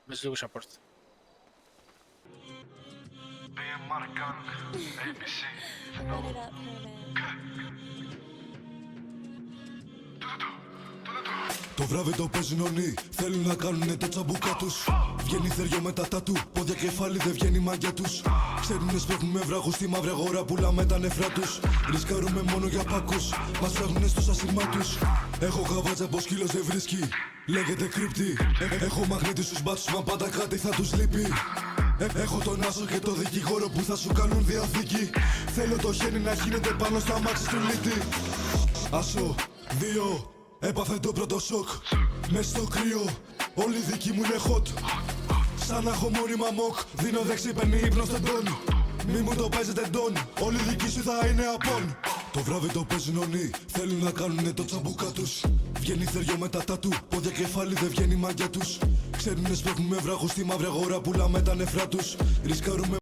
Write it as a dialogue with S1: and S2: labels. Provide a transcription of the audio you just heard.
S1: bez λίγο support.
S2: BMR Gang, ABC.
S3: Run it up, Herman.
S4: Το βράδυ το παίζουν ονεί, θέλουν να κάνουνε το τσαμπούκα τους. Βγαίνει θεριό με τα τατού, πόδια κεφάλι δεν βγαίνει η μαγιά τους. Ξέρουνε σπρώχνουμε βράχους στη μαύρη αγορά, πουλάμε τα νεφρά τους. Ρισκάρουμε μόνο για πάκους, μας φεύγουνε στο σασίρμα τους. Έχω γαβάτσα πως σκύλος δεν βρίσκει, λέγεται κρύπτη. Έχω μαγνήτη στους μπάτσους, μα πάντα κάτι θα τους λείπει. Έχω τον άσο και το δικηγόρο που θα σου κάνουν διαθήκη. Θέλω το χέρι να γίνεται πάνω στα μάξι του λίτη. Άσο, 2, έπαθε το πρώτο σοκ. Μες στο κρύο, όλοι δικοί μου είναι hot. Σαν να έχω μόνιμα μοκ, δίνω δεξί παίρνει ύπνο στον τόν. Μη μου το παίζετε ντόν, όλοι δικοί σου θα είναι απόν. Το βράδυ το παίζουν ονεί, θέλουν να κάνουνε το τσαμπούκα τους. Βγαίνει θεριό με τα τατού, πόδια κεφάλι δεν βγαίνει η μαγιά τους. Ξέρουνε σπρώχνουμε βράχους στη μαύρη αγορά, πουλάμε τα νεφρά τους. Ρισκάρουμε